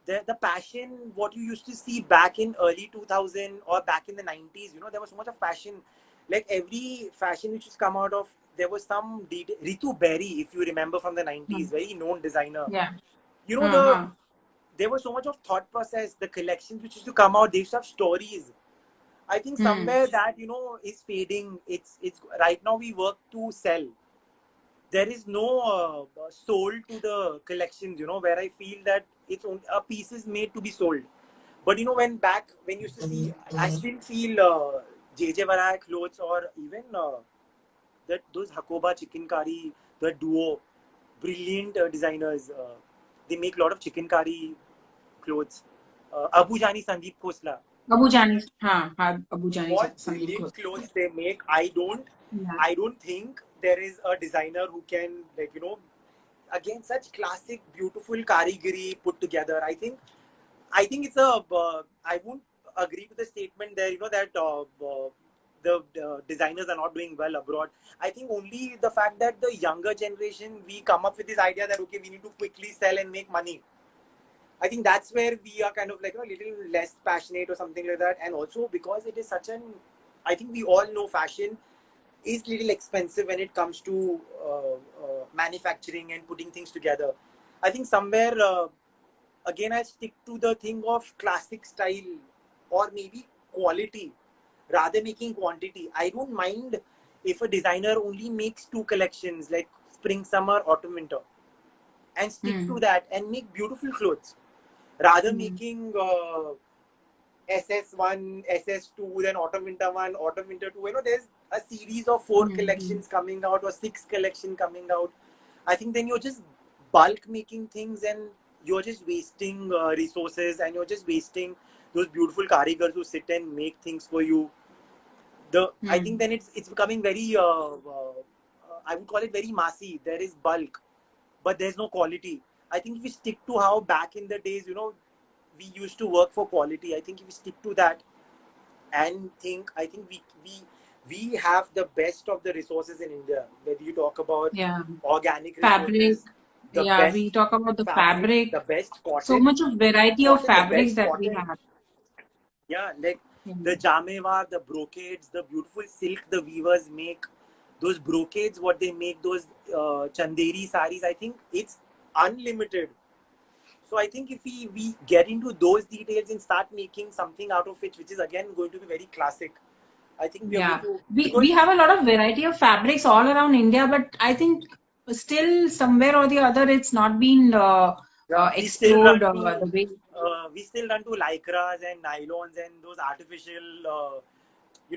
The passion, what you used to see back in early 2000 or back in the 90s, there was so much of passion. Like every fashion which has come out of, there was some Ritu Berry, if you remember from the 90s, Hmm. very known designer. Yeah. You know, Uh-huh. there was so much of thought process, the collections which used to come out, they used to have stories. I think Hmm. somewhere that, is fading. It's right now we work to sell. There is no soul to the collections, where I feel that it's only a piece is made to be sold. But when you used to see, I still feel JJ Varaya clothes, or even that those Hakoba chicken curry, the duo, brilliant designers. They make a lot of chicken curry clothes. Abu Jani Sandeep Khosla, Abu Jani, हाँ Abu Jani what Sandeep brilliant Ghosh. clothes they make. I don't think there is a designer who can, like, again, such classic beautiful karigari put together. I think it's a I won't agree to the statement there, that the designers are not doing well abroad. I think only the fact that the younger generation, we come up with this idea that okay, we need to quickly sell and make money. I think that's where we are kind of like a little less passionate or something like that. And also because it is such an, I think we all know fashion is little expensive when it comes to manufacturing and putting things together. I think somewhere again I stick to the thing of classic style, or maybe quality rather making quantity. I don't mind if a designer only makes two collections like spring, summer, autumn, winter, and stick to Hmm. that and make beautiful clothes rather Hmm. making SS1, SS2, then autumn winter 1, autumn winter 2. There's a series of four Hmm. collections coming out or six collection coming out. I think then you're just bulk making things, and you're just wasting resources, and you're just wasting those beautiful karigars who sit and make things for you. I think Hmm. then it's becoming very I would call it very massy. There is bulk, but there's no quality. I think if we stick to how back in the days, we used to work for quality. I think if we stick to that and I think we have the best of the resources in India. Whether you talk about Yeah. organic Fabric. resources, the Yeah, we best talk about the fabric, fabric. the best So much of variety of the fabrics best that we cotton. have. Yeah, like Yeah. the jamewar, the brocades, the beautiful silk the weavers make, those brocades, what they make, those chanderi saris, I think it's unlimited. So I think if we get into those details and start making something out of it, which is again going to be very classic, I think we are going Yeah. to, We because have a lot of variety of fabrics all around India, but I think still somewhere or the other it's not been yeah, explored the way. we still run to lycras and nylons and those artificial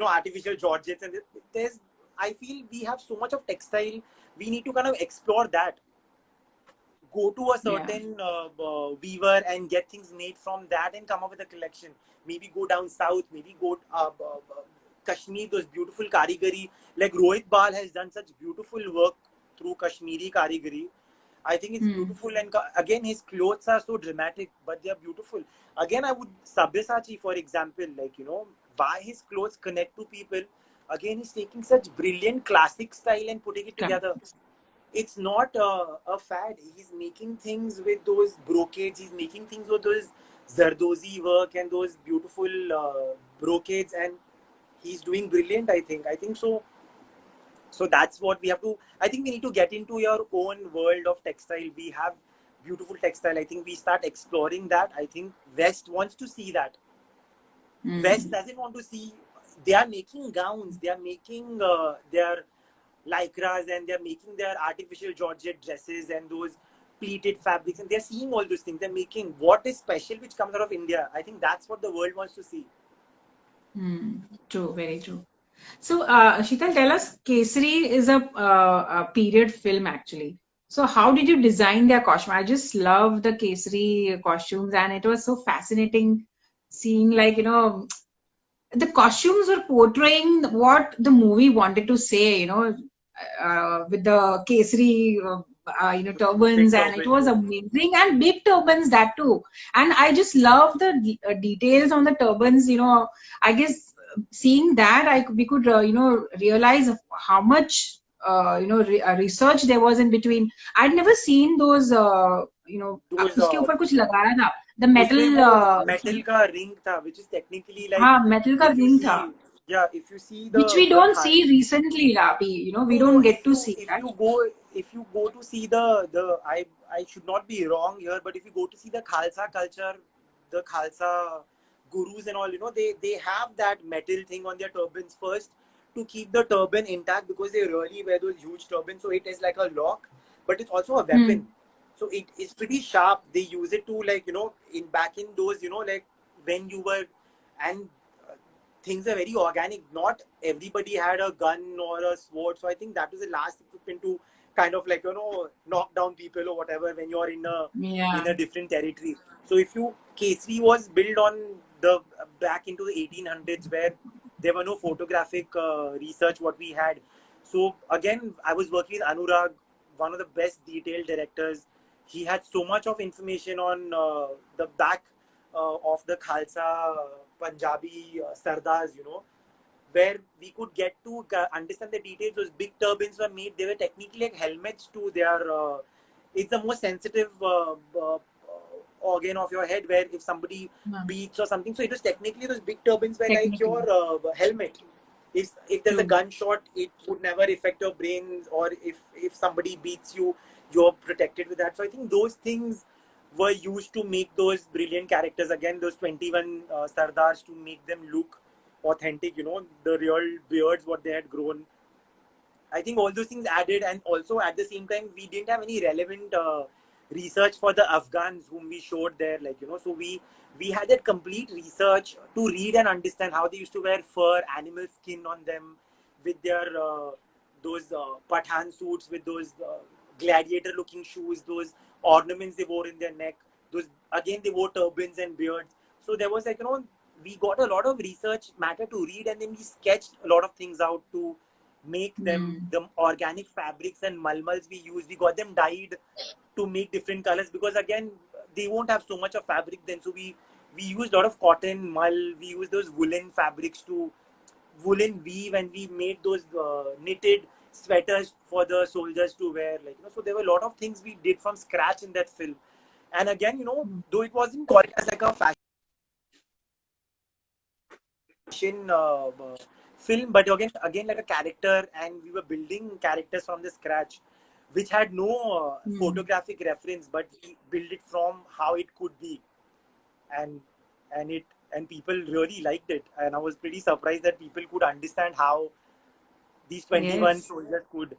artificial georgettes, and there's I feel we have so much of textile. We need to kind of explore that, go to a Yeah. certain weaver and get things made from that and come up with a collection. Maybe go down south, maybe go Kashmir, those beautiful karigari. Like Rohit Bal has done such beautiful work through Kashmiri karigari. I think it's beautiful, and again, his clothes are so dramatic, but they are beautiful. Again, I would Sabyasachi, for example, like why his clothes connect to people. Again, he's taking such brilliant classic style and putting it Correct. together. It's not a fad. He's making things with those brocades. He's making things with those Zardozi work and those beautiful brocades, and he's doing brilliant. I think so. So that's what we have to. I think we need to get into your own world of textile. We have beautiful textile. I think we start exploring that. I think West wants to see that. West doesn't want to see. They are making gowns. They are making their lycras, and they're making their artificial georgette dresses and those pleated fabrics, and they're seeing all those things. They're making what is special, which comes out of India. I think that's what the world wants to see. True, very true. So, Sheetal, tell us, Kesari is a period film actually. So, how did you design their costume? I just love the Kesari costumes, and it was so fascinating seeing, like, the costumes were portraying what the movie wanted to say, with the Kesari, Big turbans, and it turban, was yes. amazing, and big turbans that too. And I just love the details on the turbans. I guess seeing that, we could, realize how much, research there was in between. I'd never seen those, Those उसके ऊपर कुछ लगाया था, the उसमें metal, वो metal का ring था, which is technically like, हाँ, metal का if you ring see, था, yeah, if you see which we the don't see recently, Rabi. We no, don't get to see if that. you go to see the I should not be wrong here, but if you go to see the Khalsa culture, the Khalsa gurus and all, they have that metal thing on their turbans first to keep the turban intact, because they really wear those huge turbans, so it is like a lock, but it's also a Hmm. weapon. So it is pretty sharp. They use it to, like, in back in those, like when you were, and things are very organic. Not everybody had a gun or a sword, so I think that was the last equipment to kind of, like, knock down people or whatever when you're in Yeah. a different territory. So if you Kesri was built on the back into the 1800s, where there were no photographic research what we had. So again, I was working with Anurag, one of the best detailed directors. He had so much of information on the back of the Khalsa Punjabi Sardars, where we could get to understand the details. Those big turbans were made, they were technically like helmets to their. It's the most sensitive organ of your head, where if somebody Hmm. beats or something, so it was technically, those big turbans were like your Technically. helmet. If there's a True. gunshot, it would never affect your brains, or if somebody beats you, you're protected with that. So I think those things were used to make those brilliant characters. Again, those 21 Sardars, to make them look authentic, the real beards, what they had grown. I think all those things added, and also at the same time, we didn't have any relevant research for the Afghans whom we showed there. Like, so we had that complete research to read and understand how they used to wear fur, animal skin on them, with their those Pathan suits, with those gladiator-looking shoes, those ornaments they wore in their neck. Those, again, they wore turbans and beards. So there was, like, we got a lot of research matter to read, and then we sketched a lot of things out to make them. Hmm. The organic fabrics and malmals we got them dyed to make different colors, because again, they won't have so much of fabric then. So we used a lot of cotton mull. We used those woolen fabrics to woolen weave, and we made those knitted sweaters for the soldiers to wear. Like, so there were a lot of things we did from scratch in that film. And again, though it wasn't called as like a fashion film, but again like a character, and we were building characters from the scratch, which had no Hmm. photographic reference, but we built it from how it could be. and and people really liked it, and I was pretty surprised that people could understand how these 21 Yes, soldiers could.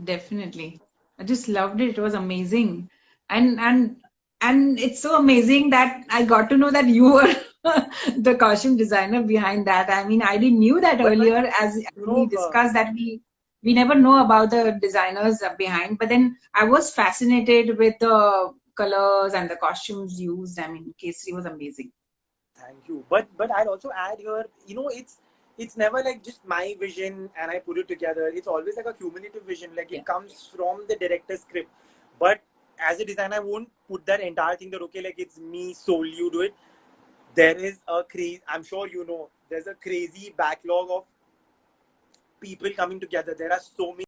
definitely. I just loved it. It was amazing. And and and it's so amazing that I got to know that you were the costume designer behind that. I mean, I didn't knew that But earlier, as you we know discussed that we never know about the designers behind. But then I was fascinated with the colors and the costumes used. I mean, Kesri was amazing. Thank you. But I'd also add here, it's never like just my vision and I put it together. It's always like a cumulative vision. Like it comes from the director's script. But as a designer, I won't put that entire thing that okay, like it's me solely you do it. There is a crazy. I'm sure you know. There's a crazy backlog of people coming together. There are so many